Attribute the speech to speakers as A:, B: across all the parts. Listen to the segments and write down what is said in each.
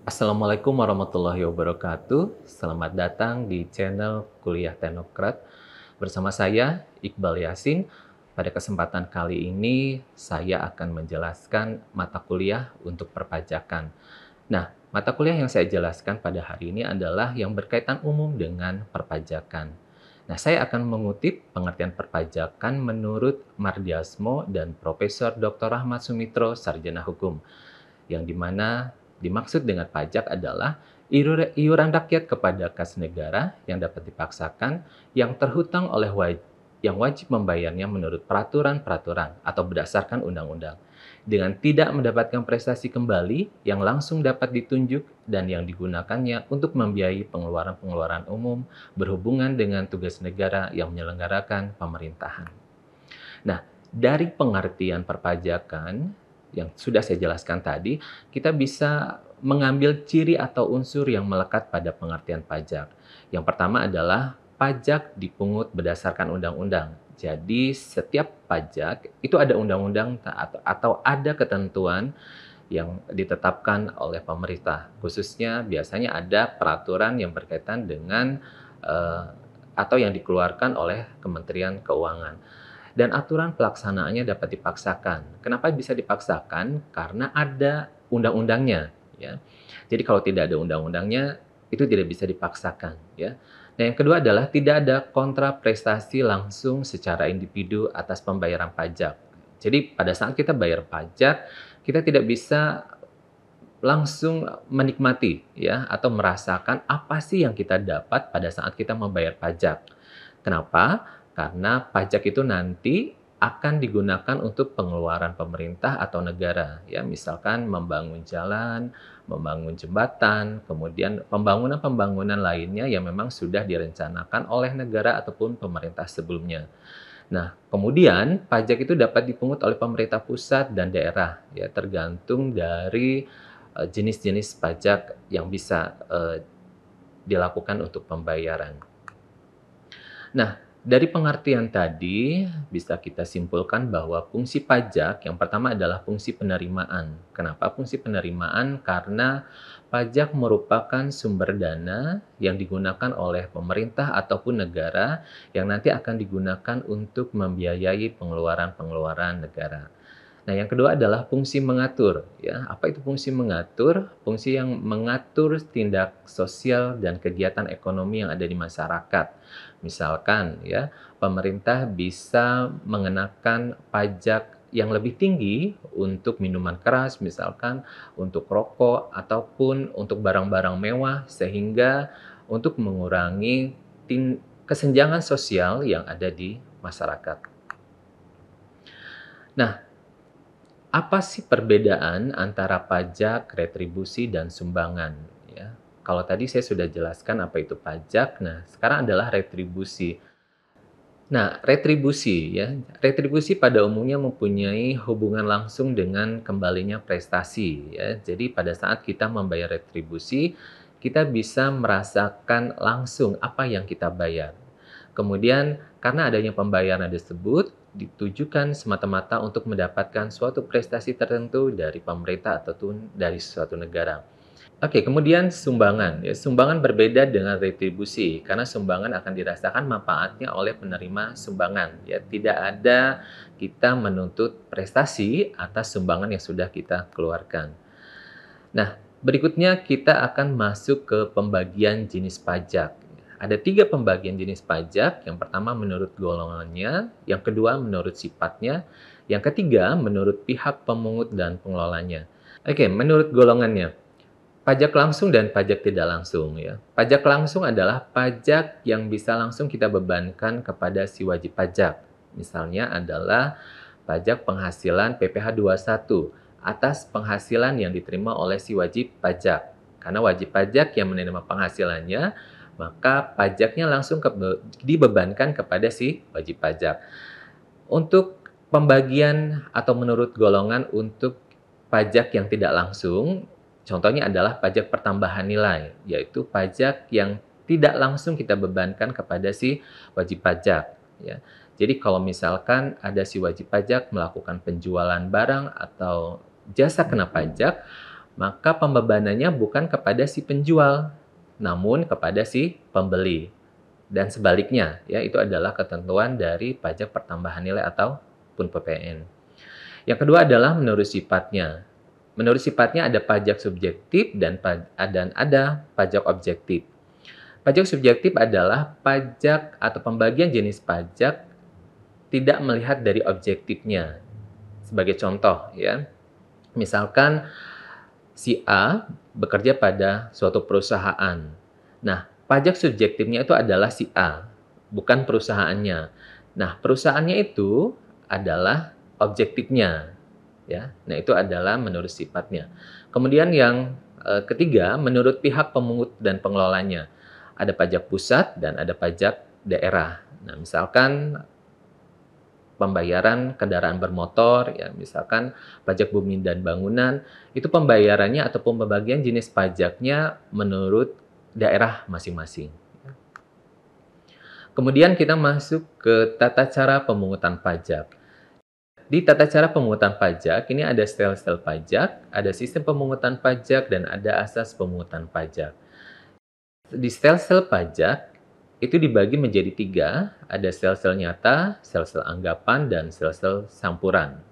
A: Assalamualaikum warahmatullahi wabarakatuh. Selamat datang di channel Kuliah Teknokrat. Bersama saya, Iqbal Yasin. Pada kesempatan kali ini, saya akan menjelaskan mata kuliah untuk perpajakan. Nah, mata kuliah yang saya jelaskan pada hari ini adalah yang berkaitan umum dengan perpajakan. Nah, saya akan mengutip pengertian perpajakan menurut Mardiasmo dan Profesor Dr. Ahmad Sumitro, Sarjana Hukum, yang dimana dimaksud dengan pajak adalah iuran rakyat kepada kas negara yang dapat dipaksakan, yang terhutang oleh yang wajib membayarnya menurut peraturan-peraturan atau berdasarkan undang-undang, dengan tidak mendapatkan prestasi kembali yang langsung dapat ditunjuk dan yang digunakannya untuk membiayai pengeluaran-pengeluaran umum berhubungan dengan tugas negara yang menyelenggarakan pemerintahan. Nah, dari pengertian perpajakan yang sudah saya jelaskan tadi, kita bisa mengambil ciri atau unsur yang melekat pada pengertian pajak. Yang pertama adalah pajak dipungut berdasarkan undang-undang. Jadi, setiap pajak itu ada undang-undang atau ada ketentuan yang ditetapkan oleh pemerintah. Khususnya biasanya ada peraturan yang berkaitan dengan eh, atau yang dikeluarkan oleh Kementerian Keuangan. Dan aturan pelaksanaannya dapat dipaksakan. Kenapa bisa dipaksakan? Karena ada undang-undangnya, ya. Jadi kalau tidak ada undang-undangnya, itu tidak bisa dipaksakan, ya. Nah, yang kedua adalah tidak ada kontra prestasi langsung secara individu atas pembayaran pajak. Jadi pada saat kita bayar pajak, kita tidak bisa langsung menikmati, ya, atau merasakan apa sih yang kita dapat pada saat kita membayar pajak. Kenapa? Karena pajak itu nanti akan digunakan untuk pengeluaran pemerintah atau negara, ya, misalkan membangun jalan, membangun jembatan, kemudian pembangunan-pembangunan lainnya yang memang sudah direncanakan oleh negara ataupun pemerintah sebelumnya. Nah, kemudian pajak itu dapat dipungut oleh pemerintah pusat dan daerah, ya, tergantung dari jenis-jenis pajak yang bisa dilakukan untuk pembayaran. Nah, dari pengertian tadi bisa kita simpulkan bahwa fungsi pajak yang pertama adalah fungsi penerimaan. Kenapa fungsi penerimaan? Karena pajak merupakan sumber dana yang digunakan oleh pemerintah ataupun negara yang nanti akan digunakan untuk membiayai pengeluaran-pengeluaran negara. Nah, yang kedua adalah fungsi mengatur, ya. Apa itu fungsi mengatur? Fungsi yang mengatur tindak sosial dan kegiatan ekonomi yang ada di masyarakat. Misalkan, ya, pemerintah bisa mengenakan pajak yang lebih tinggi untuk minuman keras, misalkan untuk rokok ataupun untuk barang-barang mewah, sehingga untuk mengurangi kesenjangan sosial yang ada di masyarakat. Nah, apa sih perbedaan antara pajak, retribusi, dan sumbangan? Ya, kalau tadi saya sudah jelaskan apa itu pajak, nah sekarang adalah retribusi. Nah, retribusi ya, retribusi pada umumnya mempunyai hubungan langsung dengan kembalinya prestasi ya. Jadi pada saat kita membayar retribusi, kita bisa merasakan langsung apa yang kita bayar. Kemudian karena adanya pembayaran tersebut ditujukan semata-mata untuk mendapatkan suatu prestasi tertentu dari pemerintah ataupun dari suatu negara. Oke, kemudian sumbangan. Ya, sumbangan berbeda dengan retribusi karena sumbangan akan dirasakan manfaatnya oleh penerima sumbangan. Ya, tidak ada kita menuntut prestasi atas sumbangan yang sudah kita keluarkan. Nah, berikutnya kita akan masuk ke pembagian jenis pajak. Ada 3 pembagian jenis pajak. Yang pertama menurut golongannya, yang kedua menurut sifatnya, yang ketiga menurut pihak pemungut dan pengelolanya. Oke, menurut golongannya. Pajak langsung dan pajak tidak langsung ya. Pajak langsung adalah pajak yang bisa langsung kita bebankan kepada si wajib pajak. Misalnya adalah pajak penghasilan PPh 21 atas penghasilan yang diterima oleh si wajib pajak. Karena wajib pajak yang menerima penghasilannya, maka pajaknya langsung dibebankan kepada si wajib pajak. Untuk pembagian atau menurut golongan untuk pajak yang tidak langsung, contohnya adalah pajak pertambahan nilai, yaitu pajak yang tidak langsung kita bebankan kepada si wajib pajak, ya. Jadi kalau misalkan ada si wajib pajak melakukan penjualan barang atau jasa kena pajak, maka pembebanannya bukan kepada si penjual, namun kepada si pembeli. Dan sebaliknya, ya, itu adalah ketentuan dari pajak pertambahan nilai ataupun PPN. Yang kedua adalah menurut sifatnya. Menurut sifatnya ada pajak subjektif dan ada pajak objektif. Pajak subjektif adalah pajak atau pembagian jenis pajak tidak melihat dari objektifnya. Sebagai contoh, ya, misalkan si A bekerja pada suatu perusahaan. Nah, pajak subjektifnya itu adalah si A, bukan perusahaannya. Nah, perusahaannya itu adalah objektifnya, ya. Nah, itu adalah menurut sifatnya. Kemudian yang ketiga, menurut pihak pemungut dan pengelolanya. Ada pajak pusat dan ada pajak daerah. Nah, misalkan pembayaran kendaraan bermotor, ya, misalkan pajak bumi dan bangunan, itu pembayarannya ataupun pembagian jenis pajaknya menurut daerah masing-masing. Kemudian kita masuk ke tata cara pemungutan pajak. Di tata cara pemungutan pajak, ini ada sel-sel pajak, ada sistem pemungutan pajak, dan ada asas pemungutan pajak. Di sel-sel pajak, itu dibagi menjadi 3, ada sel-sel nyata, sel-sel anggapan, dan sel-sel campuran.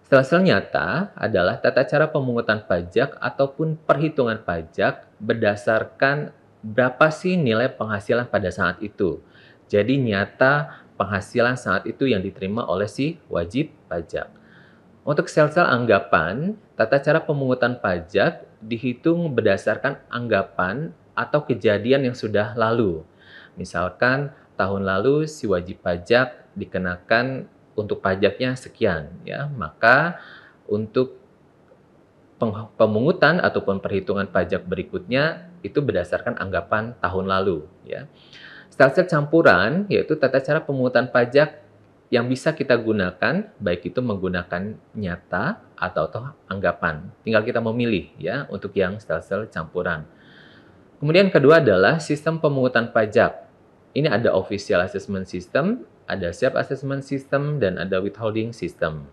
A: Sel-sel nyata adalah tata cara pemungutan pajak ataupun perhitungan pajak berdasarkan berapa sih nilai penghasilan pada saat itu. Jadi nyata penghasilan saat itu yang diterima oleh si wajib pajak. Untuk sel-sel anggapan, tata cara pemungutan pajak dihitung berdasarkan anggapan atau kejadian yang sudah lalu. Misalkan tahun lalu si wajib pajak dikenakan untuk pajaknya sekian, ya, maka untuk pemungutan ataupun perhitungan pajak berikutnya itu berdasarkan anggapan tahun lalu, ya. Sel-sel campuran yaitu tata cara pemungutan pajak yang bisa kita gunakan, baik itu menggunakan nyata atau anggapan. Tinggal kita memilih, ya, untuk yang sel-sel campuran. Kemudian kedua adalah sistem pemungutan pajak. Ini ada official assessment system, ada self assessment system, dan ada withholding system.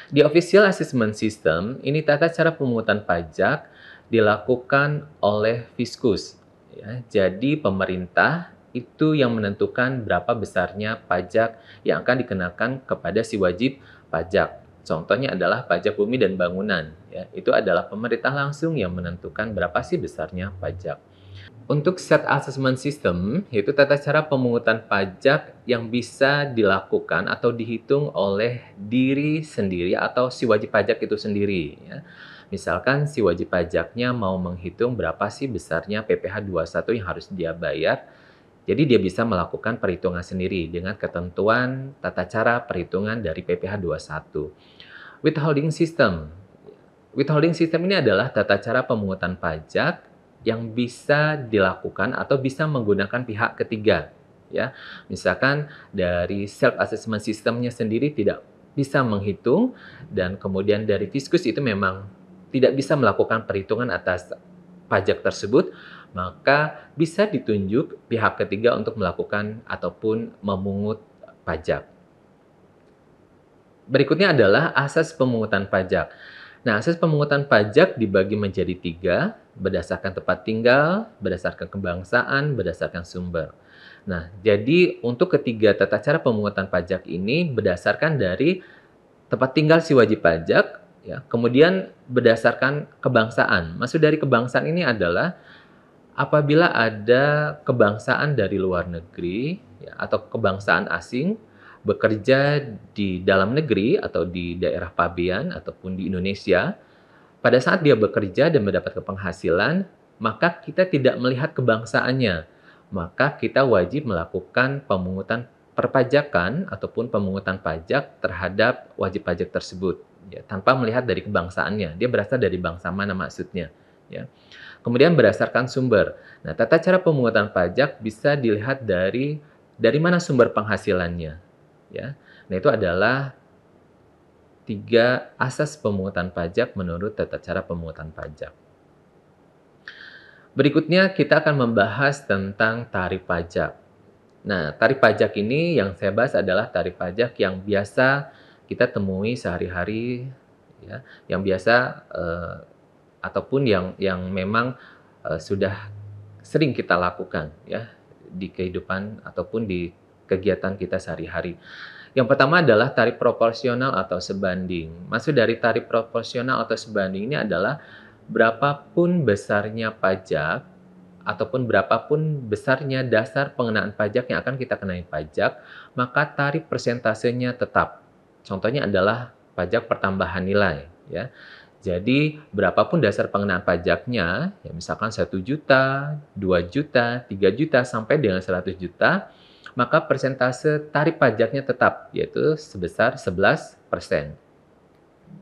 A: Di official assessment system, ini tata cara pemungutan pajak dilakukan oleh Fiskus. Ya, jadi pemerintah itu yang menentukan berapa besarnya pajak yang akan dikenakan kepada si wajib pajak. Contohnya adalah pajak bumi dan bangunan. Ya, itu adalah pemerintah langsung yang menentukan berapa sih besarnya pajak. Untuk self assessment system, yaitu tata cara pemungutan pajak yang bisa dilakukan atau dihitung oleh diri sendiri atau si wajib pajak itu sendiri. Ya. Misalkan si wajib pajaknya mau menghitung berapa sih besarnya PPh 21 yang harus dia bayar, jadi dia bisa melakukan perhitungan sendiri dengan ketentuan tata cara perhitungan dari PPh 21. Withholding system. Withholding system ini adalah tata cara pemungutan pajak yang bisa dilakukan atau bisa menggunakan pihak ketiga. Ya, misalkan dari self assessment systemnya sendiri tidak bisa menghitung dan kemudian dari Fiskus itu memang tidak bisa melakukan perhitungan atas pajak tersebut, maka bisa ditunjuk pihak ketiga untuk melakukan ataupun memungut pajak. Berikutnya adalah asas pemungutan pajak. Nah, asas pemungutan pajak dibagi menjadi 3, berdasarkan tempat tinggal, berdasarkan kebangsaan, berdasarkan sumber. Nah, jadi untuk ketiga tata cara pemungutan pajak ini berdasarkan dari tempat tinggal si wajib pajak, ya, kemudian berdasarkan kebangsaan. Maksud dari kebangsaan ini adalah apabila ada kebangsaan dari luar negeri, ya, atau kebangsaan asing bekerja di dalam negeri atau di daerah pabean ataupun di Indonesia, pada saat dia bekerja dan mendapatkan penghasilan, maka kita tidak melihat kebangsaannya. Maka kita wajib melakukan pemungutan perpajakan ataupun pemungutan pajak terhadap wajib pajak tersebut, ya, tanpa melihat dari kebangsaannya. Dia berasal dari bangsa mana maksudnya, ya. Kemudian berdasarkan sumber. Nah, tata cara pemungutan pajak bisa dilihat dari mana sumber penghasilannya, ya. Nah, itu adalah 3 asas pemungutan pajak menurut tata cara pemungutan pajak. Berikutnya kita akan membahas tentang tarif pajak. Nah, tarif pajak ini yang saya bahas adalah tarif pajak yang biasa kita temui sehari-hari ya, yang biasa ataupun yang memang sudah sering kita lakukan ya di kehidupan ataupun di kegiatan kita sehari-hari. Yang pertama adalah tarif proporsional atau sebanding. Maksud dari tarif proporsional atau sebanding ini adalah berapapun besarnya pajak ataupun berapapun besarnya dasar pengenaan pajak yang akan kita kenai pajak, maka tarif persentasenya tetap. Contohnya adalah pajak pertambahan nilai, ya. Jadi, berapapun dasar pengenaan pajaknya, ya misalkan 1 juta, 2 juta, 3 juta, sampai dengan 100 juta, maka persentase tarif pajaknya tetap, yaitu sebesar 11%.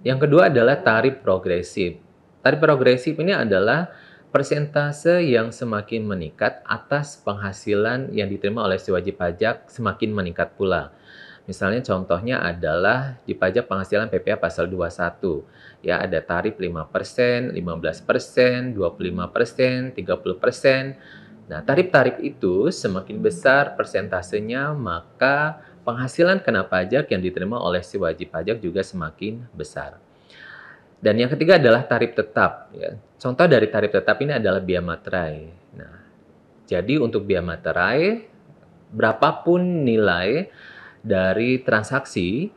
A: Yang kedua adalah tarif progresif. Tarif progresif ini adalah persentase yang semakin meningkat atas penghasilan yang diterima oleh si wajib pajak semakin meningkat pula. Misalnya contohnya adalah di pajak penghasilan PPh pasal 21. Ya, ada tarif 5%, 15%, 25%, 30%. Nah, tarif-tarif itu semakin besar persentasenya, maka penghasilan kena pajak yang diterima oleh si wajib pajak juga semakin besar. Dan yang ketiga adalah tarif tetap. Ya. Contoh dari tarif tetap ini adalah biaya materai. Nah, jadi untuk biaya materai, berapapun nilai dari transaksi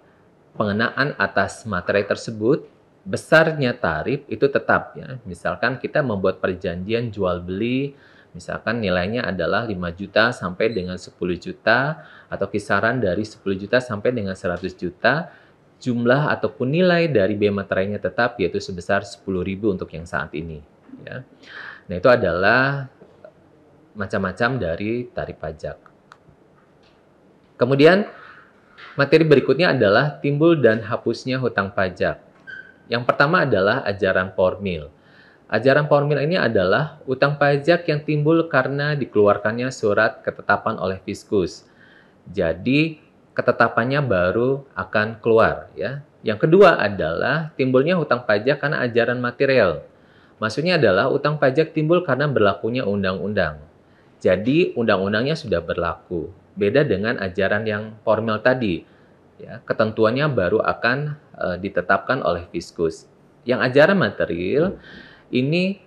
A: pengenaan atas materai tersebut, besarnya tarif itu tetap. Ya. Misalkan kita membuat perjanjian jual beli, misalkan nilainya adalah 5 juta sampai dengan 10 juta, atau kisaran dari 10 juta sampai dengan 100 juta, jumlah ataupun nilai dari biaya materainya tetap, yaitu sebesar 10.000 untuk yang saat ini. Ya. Nah, itu adalah macam-macam dari tarif pajak. Kemudian, materi berikutnya adalah timbul dan hapusnya hutang pajak. Yang pertama adalah ajaran formil. Ajaran formil ini adalah utang pajak yang timbul karena dikeluarkannya surat ketetapan oleh Fiskus. Jadi, ketetapannya baru akan keluar. Ya. Yang kedua adalah timbulnya hutang pajak karena ajaran material. Maksudnya adalah utang pajak timbul karena berlakunya undang-undang. Jadi, undang-undangnya sudah berlaku. Beda dengan ajaran yang formil tadi. Ya, ketentuannya baru akan ditetapkan oleh Fiskus. Yang ajaran material, ini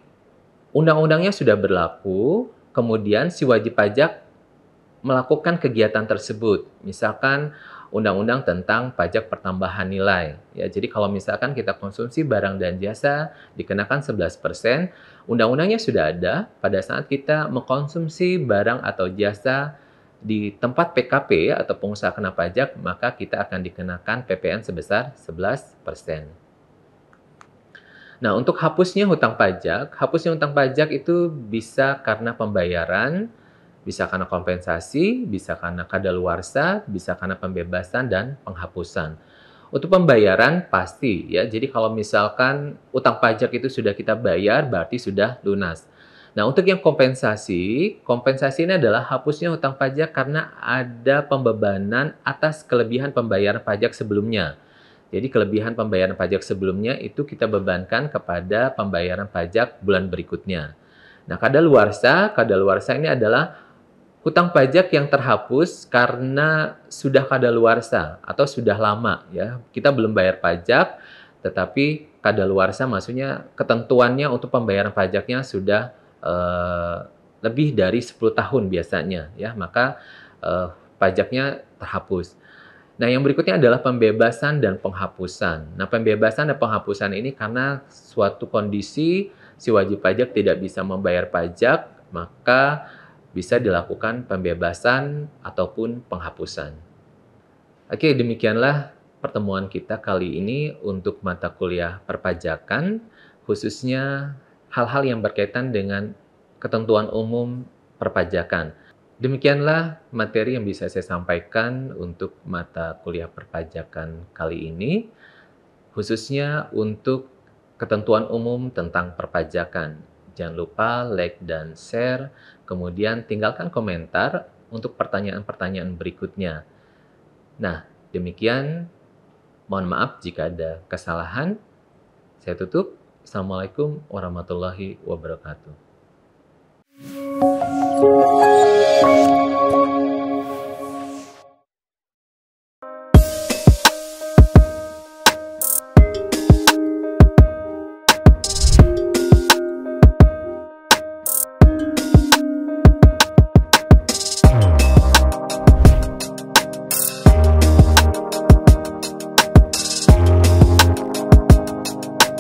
A: undang-undangnya sudah berlaku, kemudian si wajib pajak melakukan kegiatan tersebut. Misalkan undang-undang tentang pajak pertambahan nilai. Ya, jadi kalau misalkan kita konsumsi barang dan jasa dikenakan 11%, undang-undangnya sudah ada pada saat kita mengkonsumsi barang atau jasa di tempat PKP atau pengusaha kena pajak, maka kita akan dikenakan PPN sebesar 11%. Nah, untuk hapusnya hutang pajak itu bisa karena pembayaran, bisa karena kompensasi, bisa karena kadaluarsa, bisa karena pembebasan dan penghapusan. Untuk pembayaran pasti ya. Jadi kalau misalkan utang pajak itu sudah kita bayar, berarti sudah lunas. Nah, untuk yang kompensasi ini adalah hapusnya hutang pajak karena ada pembebanan atas kelebihan pembayaran pajak sebelumnya. Jadi kelebihan pembayaran pajak sebelumnya itu kita bebankan kepada pembayaran pajak bulan berikutnya. Nah, kadaluarsa ini adalah hutang pajak yang terhapus karena sudah kadaluarsa atau sudah lama ya. Kita belum bayar pajak, tetapi kadaluarsa maksudnya ketentuannya untuk pembayaran pajaknya sudah lebih dari 10 tahun biasanya ya, maka pajaknya terhapus. Nah, yang berikutnya adalah pembebasan dan penghapusan. Nah, pembebasan dan penghapusan ini karena suatu kondisi si wajib pajak tidak bisa membayar pajak, maka bisa dilakukan pembebasan ataupun penghapusan. Oke, demikianlah pertemuan kita kali ini untuk mata kuliah perpajakan, khususnya hal-hal yang berkaitan dengan ketentuan umum perpajakan. Demikianlah materi yang bisa saya sampaikan untuk mata kuliah perpajakan kali ini, khususnya untuk ketentuan umum tentang perpajakan. Jangan lupa like dan share, kemudian tinggalkan komentar untuk pertanyaan-pertanyaan berikutnya. Nah, demikian. Mohon maaf jika ada kesalahan. Saya tutup. Assalamualaikum warahmatullahi wabarakatuh.